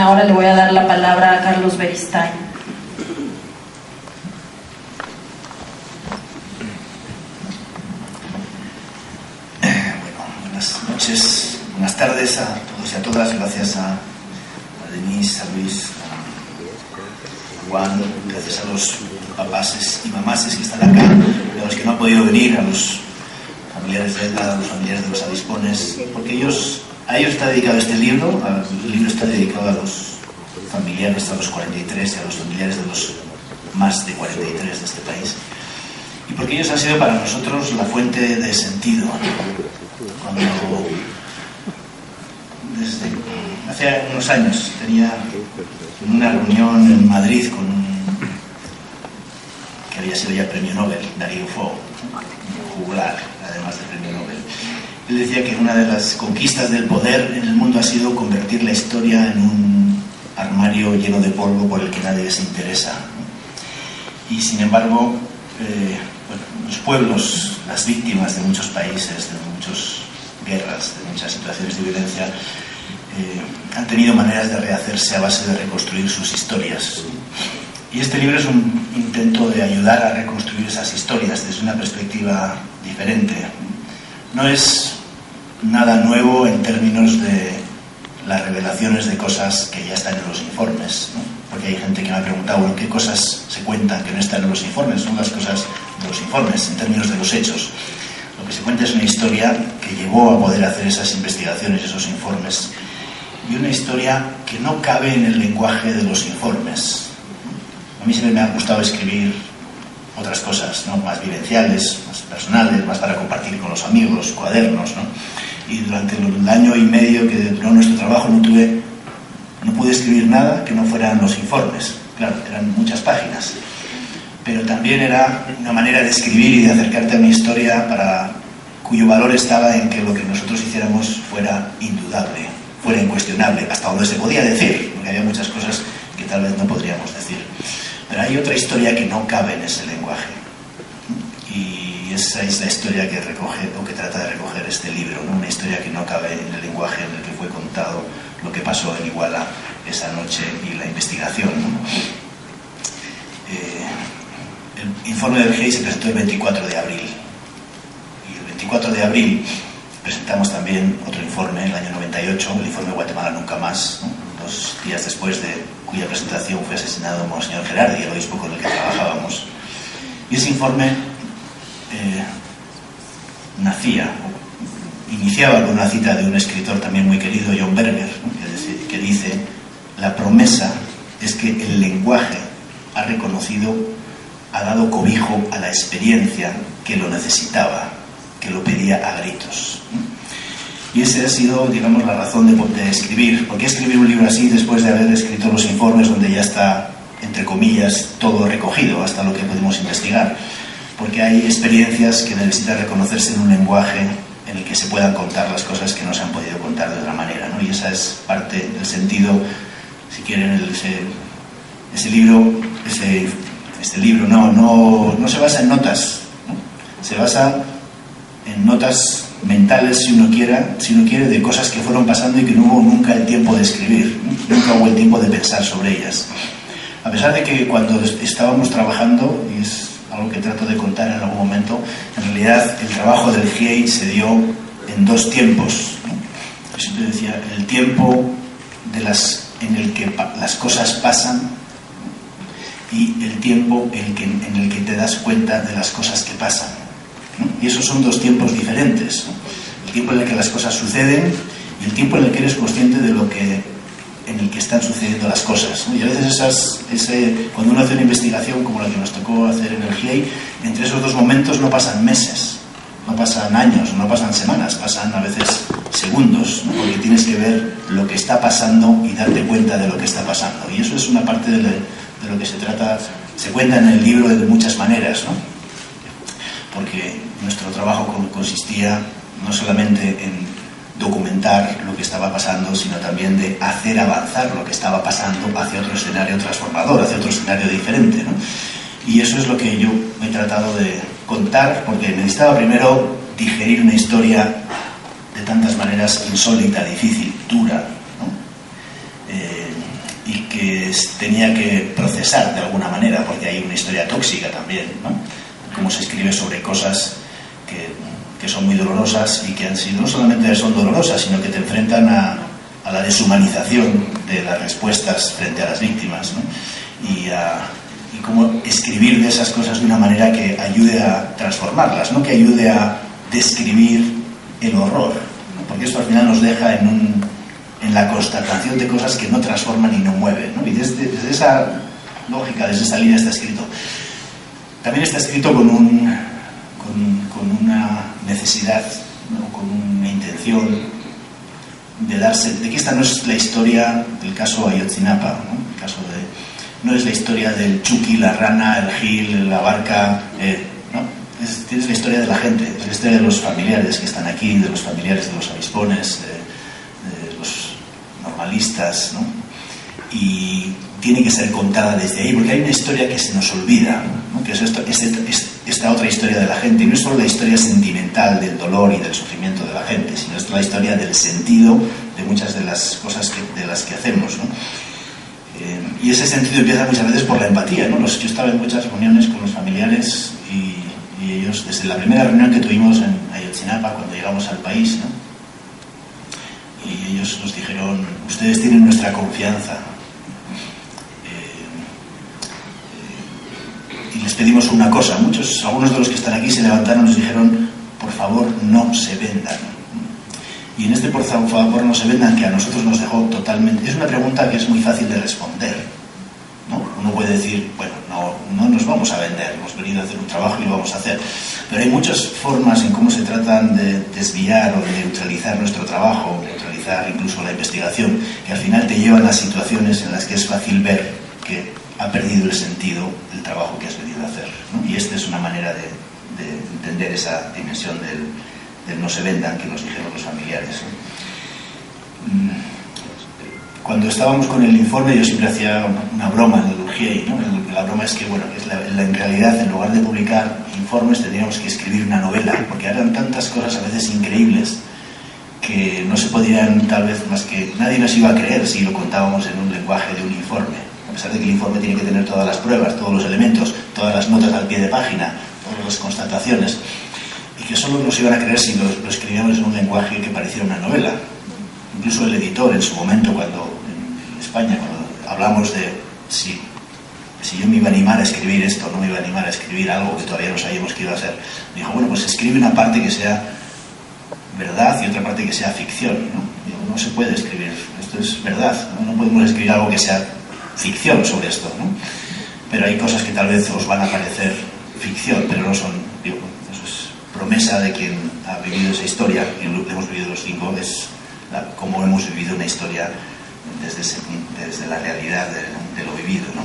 Ahora le voy a dar la palabra a Carlos Beristain. Buenas noches, buenas tardes a todos y a todas. Gracias a Denise, a Luis, a Juan, gracias a los papases y mamases que están acá, y a los que no han podido venir, a los familiares de Edna, a los familiares de los avispones, porque a ellos está dedicado este libro. El libro está dedicado a los familiares, a los 43 y a los familiares de los más de 43 de este país, y porque ellos han sido para nosotros la fuente de sentido. Cuando desde hace unos años tenía una reunión en Madrid con que había sido ya premio Nobel, Darío Fo, un juglar, además de premio Nobel. Él decía que una de las conquistas del poder en el mundo ha sido convertir la historia en un armario lleno de polvo por el que nadie se interesa. Y sin embargo, los pueblos, las víctimas de muchos países, de muchas guerras, de muchas situaciones de violencia, han tenido maneras de rehacerse a base de reconstruir sus historias. Y este libro es un intento de ayudar a reconstruir esas historias desde una perspectiva diferente. No es nada nuevo en términos de las revelaciones de cosas que ya están en los informes, ¿no? Porque hay gente que me ha preguntado, bueno, ¿qué cosas se cuentan que no están en los informes? Son las cosas de los informes, en términos de los hechos. Lo que se cuenta es una historia que llevó a poder hacer esas investigaciones, esos informes, y una historia que no cabe en el lenguaje de los informes. A mí siempre me ha gustado escribir otras cosas, ¿no? Más vivenciales, más personales, más para compartir con los amigos, cuadernos, ¿no? Y durante el año y medio que duró nuestro trabajo no pude escribir nada que no fueran los informes. Claro, eran muchas páginas, pero también era una manera de escribir y de acercarte a una historia cuyo valor estaba en que lo que nosotros hiciéramos fuera indudable, fuera incuestionable, hasta donde se podía decir, porque había muchas cosas que tal vez no podríamos decir. Pero hay otra historia que no cabe en ese lenguaje, y esa es la historia que recoge o que trata de recoger este libro, ¿no? Una historia que no cabe en el lenguaje en el que fue contado lo que pasó en Iguala esa noche y la investigación, ¿no? El informe del GIEI se presentó el 24 de abril, y el 24 de abril presentamos también otro informe, en el año 98, el informe Guatemala Nunca Más, ¿no? 2 días después de cuya presentación fue asesinado Monseñor Gerardi, el obispo con el que trabajábamos. Y ese informe iniciaba con una cita de un escritor también muy querido, John Berger, ¿no? que dice: la promesa es que el lenguaje ha dado cobijo a la experiencia que lo necesitaba, que lo pedía a gritos, ¿no? Y esa ha sido, digamos, la razón de escribir. ¿Por qué escribir un libro así después de haber escrito los informes donde ya está, entre comillas, todo recogido, hasta lo que podemos investigar? Porque hay experiencias que necesitan reconocerse en un lenguaje en el que se puedan contar las cosas que no se han podido contar de otra manera, ¿no? Y esa es parte del sentido, si quieren, este libro no se basa en notas, ¿no? Se basa en notas mentales, si uno quiere, de cosas que fueron pasando y que no hubo nunca el tiempo de escribir, ¿no? Nunca hubo el tiempo de pensar sobre ellas. A pesar de que cuando estábamos trabajando, y es algo que trato de contar en algún momento, en realidad el trabajo del GIEI se dio en 2 tiempos, ¿no? Yo siempre decía, el tiempo en el que las cosas pasan, ¿no? Y el tiempo en el que te das cuenta de las cosas que pasan, ¿no? Y esos son 2 tiempos diferentes, ¿no? El tiempo en el que las cosas suceden y el tiempo en el que eres consciente de en el que están sucediendo las cosas, ¿no? Y a veces cuando uno hace una investigación como la que nos tocó hacer en el GIEI, entre esos 2 momentos no pasan meses, no pasan años, no pasan semanas, pasan a veces segundos, ¿no? Porque tienes que ver lo que está pasando y darte cuenta de lo que está pasando. Y eso es una parte de lo que se trata, se cuenta en el libro de muchas maneras, ¿no? Porque nuestro trabajo consistía no solamente en documentar lo que estaba pasando, sino también de hacer avanzar lo que estaba pasando hacia otro escenario transformador, hacia otro escenario diferente, ¿no? Y eso es lo que yo he tratado de contar, porque necesitaba primero digerir una historia de tantas maneras insólita, difícil, dura, ¿no? y que tenía que procesar de alguna manera, porque hay una historia tóxica también, ¿no? Cómo se escribe sobre cosas que son muy dolorosas y que han sido, no solamente son dolorosas, sino que te enfrentan a la deshumanización de las respuestas frente a las víctimas, ¿no? Y cómo escribir de esas cosas de una manera que ayude a transformarlas, no que ayude a describir el horror, ¿no? Porque esto al final nos deja en la constatación de cosas que no transforman y no mueven, ¿no? Y desde esa lógica, desde esa línea está escrito. También está escrito con una necesidad, ¿no? Con una intención de que esta no es la historia del caso Ayotzinapa, ¿no? El caso no es la historia del Chucky, la rana, el Gil, la barca, ¿no? Tienes la historia de la gente, es la historia de los familiares que están aquí, de los familiares de los avispones, de los normalistas, ¿no? Y tiene que ser contada desde ahí, porque hay una historia que se nos olvida, ¿no? Que es esta otra historia de la gente, y no es solo la historia sentimental del dolor y del sufrimiento de la gente, sino es la historia del sentido de muchas de las cosas de las que hacemos, ¿no? Y ese sentido empieza muchas veces por la empatía, ¿no? Yo estaba en muchas reuniones con los familiares y ellos, desde la primera reunión que tuvimos en Ayotzinapa, cuando llegamos al país, ¿no? Y ellos nos dijeron: ustedes tienen nuestra confianza. Y les pedimos una cosa. Algunos de los que están aquí se levantaron y nos dijeron: por favor, no se vendan. Y en este por favor no se vendan, que a nosotros nos dejó totalmente... Es una pregunta que es muy fácil de responder, ¿no? Uno puede decir, bueno, no nos vamos a vender, hemos venido a hacer un trabajo y lo vamos a hacer. Pero hay muchas formas en cómo se tratan de desviar o de neutralizar nuestro trabajo, neutralizar incluso la investigación, que al final te llevan a situaciones en las que es fácil ver que ha perdido el sentido del trabajo que has venido a hacer, ¿no? Y esta es una manera de entender esa dimensión del no se vendan, que nos dijeron los familiares, ¿no? Cuando estábamos con el informe, yo siempre hacía una broma en el UGIEI, ¿no? La broma es que, bueno, en realidad, en lugar de publicar informes, tendríamos que escribir una novela, porque eran tantas cosas a veces increíbles que no se podían, tal vez, más que nadie nos iba a creer si lo contábamos en un lenguaje de un informe. A pesar de que el informe tiene que tener todas las pruebas, todos los elementos, todas las notas al pie de página, todas las constataciones, y que solo nos iban a creer si lo escribíamos en un lenguaje que pareciera una novela. Incluso el editor, en su momento, cuando en España, cuando hablamos de si yo me iba a animar a escribir esto, no me iba a animar a escribir algo que todavía no sabíamos qué iba a ser, me dijo: bueno, pues escribe una parte que sea verdad y otra parte que sea ficción, ¿no? Digo, no se puede escribir, esto es verdad, no podemos escribir algo que sea ficción sobre esto, ¿no? Pero hay cosas que tal vez os van a parecer ficción, pero no son, digo, eso es promesa de quien ha vivido esa historia, y lo que hemos vivido los 5 es cómo hemos vivido una historia desde la realidad de lo vivido, ¿no?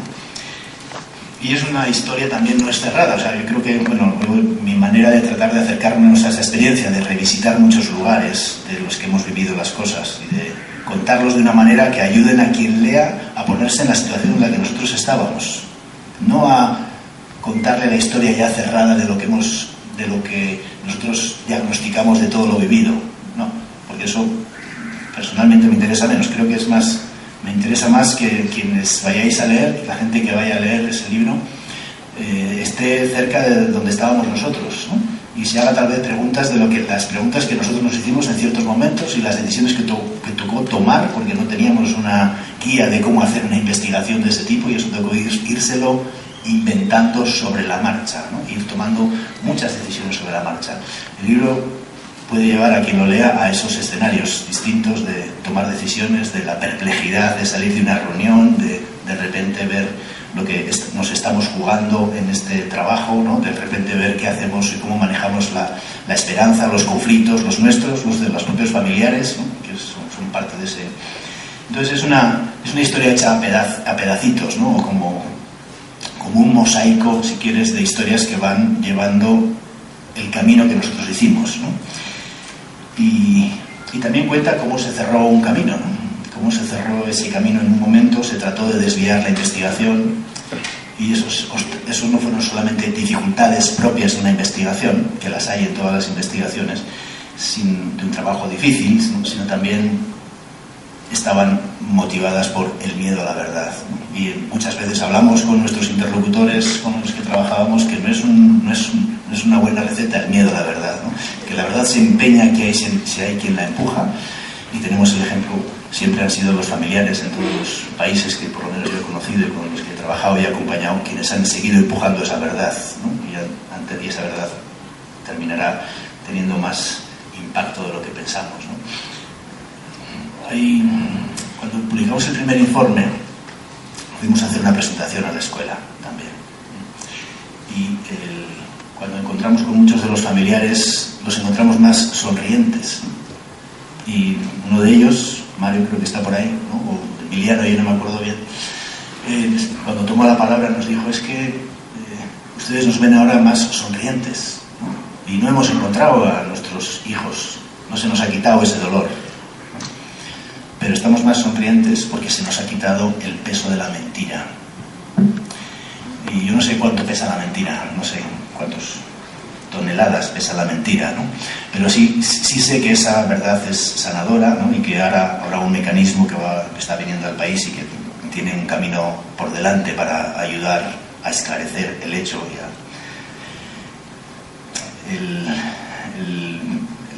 Y es una historia también no es cerrada, o sea, yo creo que, bueno, mi manera de tratar de acercarnos a esa experiencia, de revisitar muchos lugares de los que hemos vivido las cosas y de contarlos de una manera que ayuden a quien lea a ponerse en la situación en la que nosotros estábamos, no a contarle la historia ya cerrada de lo que nosotros diagnosticamos de todo lo vivido, no, porque eso personalmente me interesa menos. Creo que me interesa más que quienes vayáis a leer, la gente que vaya a leer ese libro, esté cerca de donde estábamos nosotros, ¿no? Y se haga tal vez las preguntas que nosotros nos hicimos en ciertos momentos y las decisiones que tocó tomar, porque no teníamos una guía de cómo hacer una investigación de ese tipo, y eso tocó írselo inventando sobre la marcha, ¿no? Ir tomando muchas decisiones sobre la marcha. El libro puede llevar a quien lo lea a esos escenarios distintos de tomar decisiones, de la perplejidad de salir de una reunión, de repente ver lo que nos estamos jugando en este trabajo, ¿no? De repente ver qué hacemos y cómo manejamos la esperanza, los conflictos, los nuestros, los de los propios familiares, ¿no? Que son parte de ese... Entonces es una historia hecha a pedacitos, ¿no? Como un mosaico, si quieres, de historias que van llevando el camino que nosotros hicimos, ¿no? Y también cuenta cómo se cerró un camino, ¿no? Cómo se cerró ese camino en un momento, se trató de desviar la investigación, y eso no fueron solamente dificultades propias de una investigación, que las hay en todas las investigaciones, de un trabajo difícil, sino también estaban motivadas por el miedo a la verdad. Y muchas veces hablamos con nuestros interlocutores con los que trabajábamos que no es una buena receta el miedo a la verdad, ¿no? Que la verdad se empeña que si hay quien la empuja, y tenemos el ejemplo, siempre han sido los familiares en todos los países que por lo menos yo he conocido y con los que he trabajado y acompañado, quienes han seguido empujando esa verdad, ¿no? Y esa verdad terminará teniendo más impacto de lo que pensamos, ¿no? Cuando publicamos el primer informe, fuimos a hacer una presentación a la escuela también. Y cuando encontramos con muchos de los familiares, los encontramos más sonrientes. Y uno de ellos, Mario creo que está por ahí, ¿no? O Emiliano, yo no me acuerdo bien, cuando tomó la palabra nos dijo, es que ustedes nos ven ahora más sonrientes, ¿no? Y no hemos encontrado a nuestros hijos, no se nos ha quitado ese dolor. Pero estamos más sonrientes porque se nos ha quitado el peso de la mentira. Y yo no sé cuánto pesa la mentira, no sé cuántas toneladas pesa la mentira, ¿no? Pero sí sé que esa verdad es sanadora, ¿no? Y que ahora habrá un mecanismo que está viniendo al país y que tiene un camino por delante para ayudar a esclarecer el hecho. El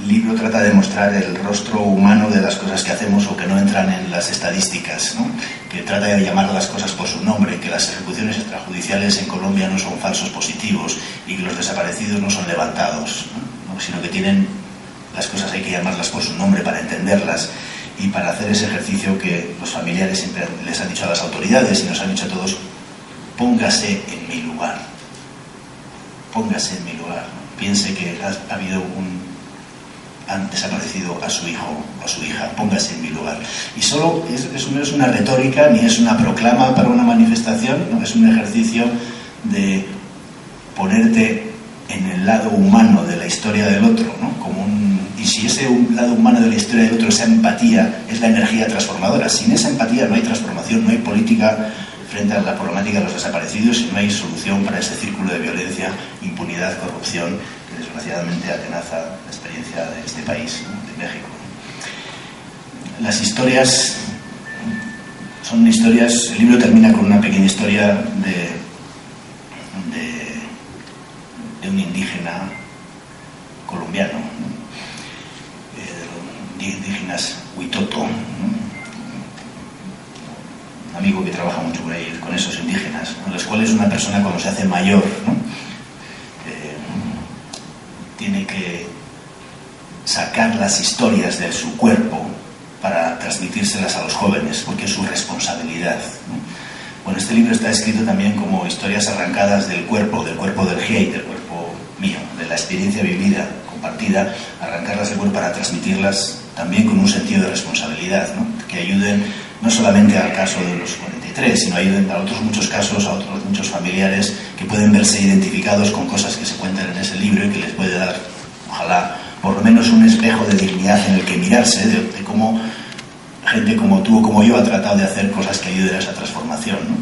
libro trata de mostrar el rostro humano de las cosas que hacemos o que no entran en las estadísticas, ¿no? Que trata de llamar a las cosas por su nombre, que las ejecuciones extrajudiciales en Colombia no son falsos positivos y que los desaparecidos no son levantados, ¿no? Sino que las cosas hay que llamarlas por su nombre para entenderlas y para hacer ese ejercicio que los familiares siempre les han dicho a las autoridades y nos han dicho a todos, póngase en mi lugar, póngase en mi lugar, piense que han desaparecido a su hijo o a su hija, póngase en mi lugar. Y solo eso no es una retórica ni es una proclama para una manifestación, no, es un ejercicio de ponerte en el lado humano de la historia del otro, ¿no? Y si ese lado humano de la historia del otro, esa empatía, es la energía transformadora. Sin esa empatía no hay transformación, no hay política frente a la problemática de los desaparecidos y no hay solución para ese círculo de violencia, impunidad, corrupción que desgraciadamente atenaza la experiencia de este país, ¿no? De México. Las historias son historias. El libro termina con una pequeña historia de un indígena colombiano, ¿no? De indígenas Huitoto, ¿no? Un amigo que trabaja mucho por ahí con esos indígenas, en los cuales una persona cuando se hace mayor, ¿no? Tiene que sacar las historias de su cuerpo para transmitírselas a los jóvenes, porque es su responsabilidad, ¿no? Bueno, este libro está escrito también como historias arrancadas del cuerpo del GIEI, del cuerpo mío, de la experiencia vivida, compartida, arrancarlas del cuerpo para transmitirlas también con un sentido de responsabilidad, ¿no? Que ayuden no solamente al caso de los 43, sino ayuden a otros muchos casos, a otros muchos familiares que pueden verse identificados con cosas que se cuentan en ese libro y que les puede dar, ojalá, por lo menos un espejo de dignidad en el que mirarse, de cómo gente como tú o como yo ha tratado de hacer cosas que ayuden a esa transformación, ¿no?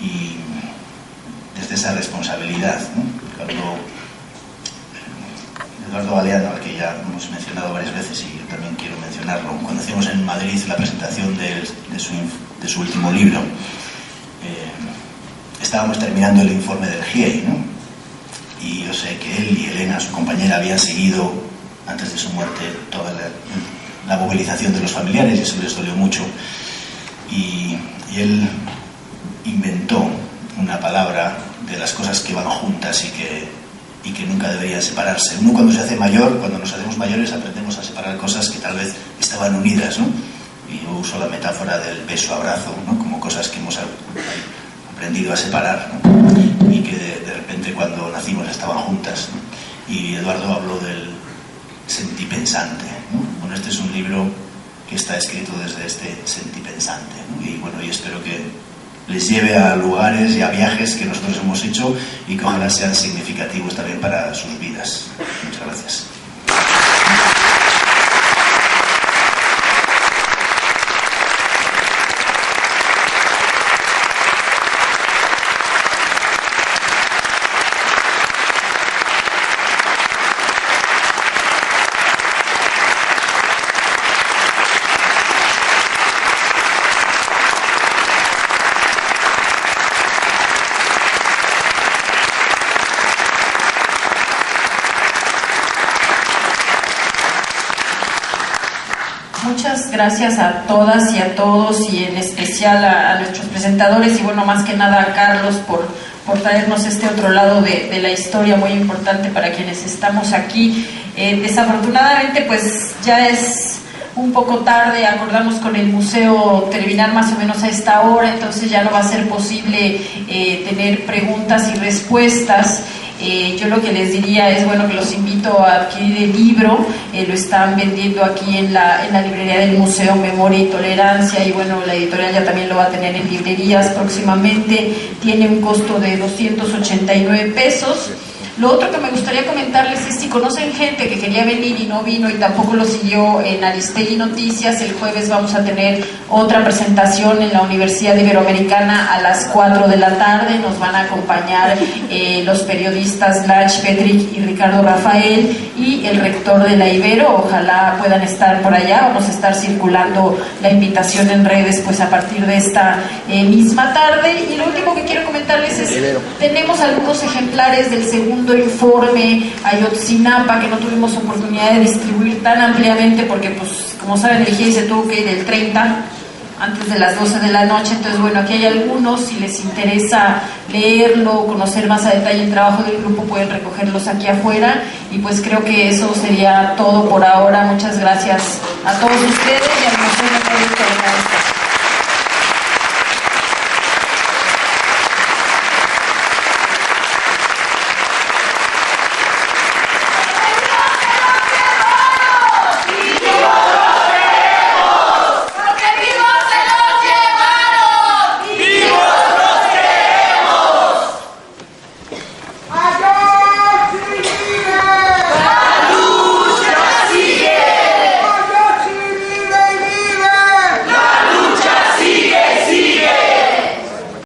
Y desde esa responsabilidad, ¿no? Cuando Eduardo Galeano, al que ya hemos mencionado varias veces y yo también quiero mencionarlo, cuando hicimos en Madrid la presentación de su último libro, estábamos terminando el informe del GIEI, ¿no? Y yo sé que él y Elena, su compañera, habían seguido antes de su muerte toda la movilización de los familiares y eso les dolió mucho. Y él inventó una palabra de las cosas que van juntas y que nunca deberían separarse. Uno cuando se hace mayor, cuando nos hacemos mayores, aprendemos a separar cosas que tal vez estaban unidas, ¿no? Y yo uso la metáfora del beso-abrazo, ¿no? Como cosas que hemos aprendido a separar, ¿no? Y que de repente cuando nacimos estaban juntas, ¿no? Y Eduardo habló del sentipensante, ¿no? Bueno, este es un libro que está escrito desde este sentipensante, ¿no? Y bueno, y espero que les lleve a lugares y a viajes que nosotros hemos hecho y que ojalá sean significativos también para sus vidas. Muchas gracias. muchas gracias a todas y a todos, y en especial a nuestros presentadores, y bueno, más que nada a Carlos por traernos este otro lado de la historia muy importante para quienes estamos aquí. Desafortunadamente pues ya es un poco tarde, acordamos con el museo terminar más o menos a esta hora, entonces ya no va a ser posible tener preguntas y respuestas. Yo lo que les diría es, bueno, que los invito a adquirir el libro, lo están vendiendo aquí en la librería del Museo Memoria y Tolerancia, y bueno, la editorial ya también lo va a tener en librerías próximamente. Tiene un costo de 289 pesos. Lo otro que me gustaría comentarles es, si conocen gente que quería venir y no vino y tampoco lo siguió en Aristegui Noticias, el jueves vamos a tener otra presentación en la Universidad Iberoamericana a las 4 de la tarde. Nos van a acompañar los periodistas Lach Petrick y Ricardo Rafael y el rector de la Ibero. Ojalá puedan estar por allá. Vamos a estar circulando la invitación en redes pues a partir de esta misma tarde. Y lo último que quiero comentarles es, tenemos algunos ejemplares del segundo informe Ayotzinapa que no tuvimos oportunidad de distribuir tan ampliamente porque, pues, como saben, el GIEI se tuvo que ir el 30 antes de las 12 de la noche. Entonces, bueno, aquí hay algunos, si les interesa leerlo, conocer más a detalle el trabajo del grupo, pueden recogerlos aquí afuera. Y pues creo que eso sería todo por ahora. Muchas gracias a todos ustedes y al Museo de Memoria y Tolerancia.